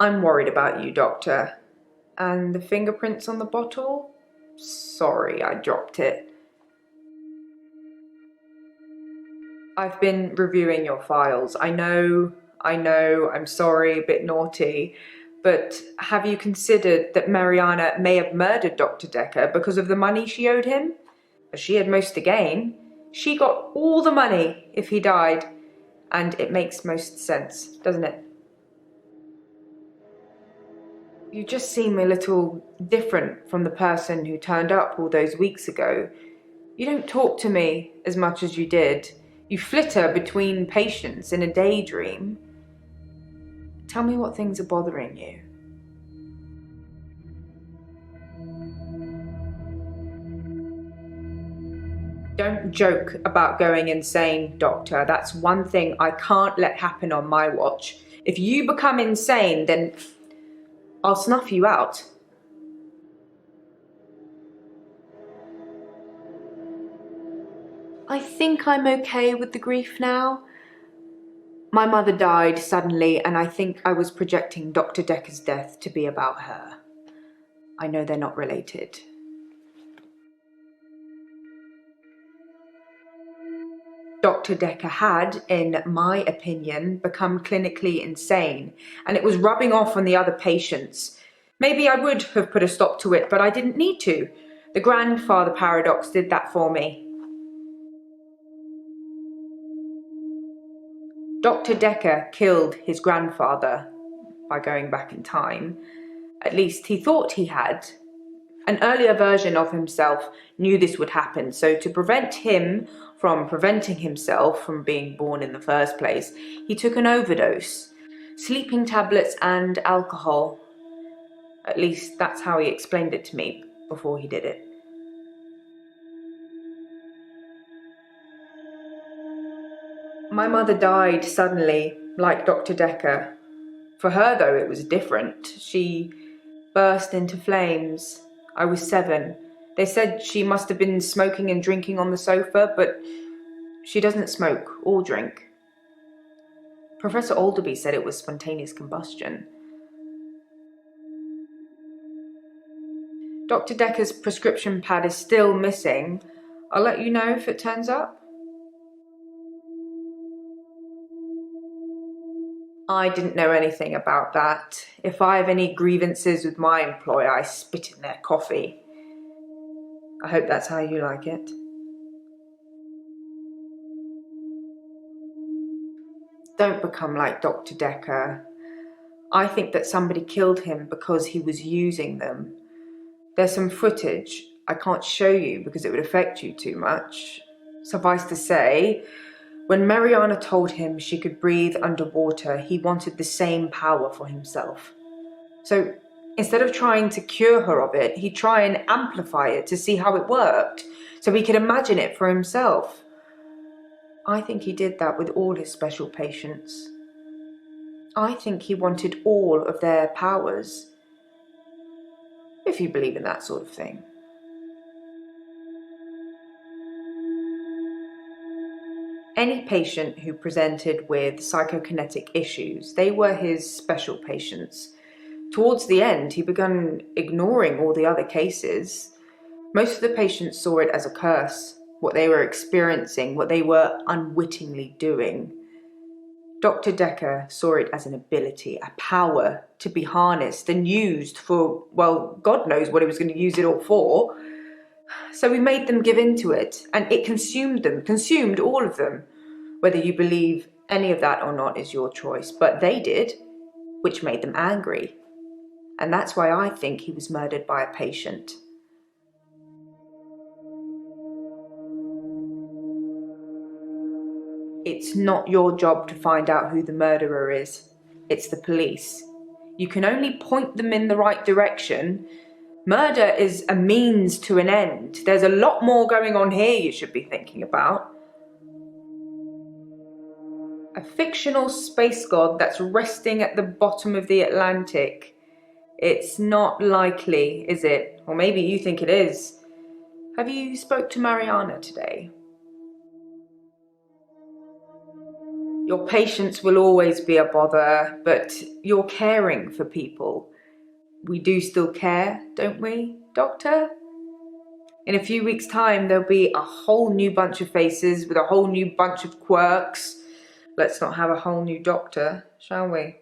I'm worried about you, Doctor. And the fingerprints on the bottle? Sorry, I dropped it. I've been reviewing your files. I know, I'm sorry, a bit naughty, but have you considered that Mariana may have murdered Dr. Dekker because of the money she owed him? She had most to gain. She got all the money if he died, and it makes most sense, doesn't it? You just seem a little different from the person who turned up all those weeks ago. You don't talk to me as much as you did. You flitter between patients in a daydream. Tell me what things are bothering you. Don't joke about going insane, Doctor. That's one thing I can't let happen on my watch. If you become insane, then I'll snuff you out. I think I'm okay with the grief now. My mother died suddenly, and I think I was projecting Dr. Dekker's death to be about her. I know they're not related. Dr. Dekker had, in my opinion, become clinically insane, and it was rubbing off on the other patients. Maybe I would have put a stop to it, but I didn't need to. The grandfather paradox did that for me. Dr. Dekker killed his grandfather by going back in time. At least he thought he had. An earlier version of himself knew this would happen, so to prevent him from preventing himself from being born in the first place, he took an overdose, sleeping tablets and alcohol. At least that's how he explained it to me before he did it. My mother died suddenly, like Dr. Dekker. For her, though, it was different. She burst into flames. I was 7. They said she must have been smoking and drinking on the sofa, but she doesn't smoke or drink. Professor Alderby said it was spontaneous combustion. Dr. Dekker's prescription pad is still missing. I'll let you know if it turns up. I didn't know anything about that. If I have any grievances with my employer, I spit in their coffee. I hope that's how you like it. Don't become like Dr. Dekker. I think that somebody killed him because he was using them. There's some footage I can't show you because it would affect you too much. Suffice to say, when Mariana told him she could breathe underwater, he wanted the same power for himself. So instead of trying to cure her of it, he'd try and amplify it to see how it worked, so he could imagine it for himself. I think he did that with all his special patients. I think he wanted all of their powers. If you believe in that sort of thing. Any patient who presented with psychokinetic issues, they were his special patients. Towards the end, he began ignoring all the other cases. Most of the patients saw it as a curse, what they were experiencing, what they were unwittingly doing. Dr. Dekker saw it as an ability, a power to be harnessed and used for, well, God knows what he was going to use it all for. So he made them give in to it, and it consumed them, consumed all of them. Whether you believe any of that or not is your choice, but they did, which made them angry. And that's why I think he was murdered by a patient. It's not your job to find out who the murderer is. It's the police. You can only point them in the right direction. Murder is a means to an end. There's a lot more going on here you should be thinking about. A fictional space god that's resting at the bottom of the Atlantic. It's not likely, is it? Or maybe you think it is. Have you spoke to Mariana today? Your patients will always be a bother, but you're caring for people. We do still care, don't we, Doctor? In a few weeks' time, there'll be a whole new bunch of faces with a whole new bunch of quirks. Let's not have a whole new doctor, shall we?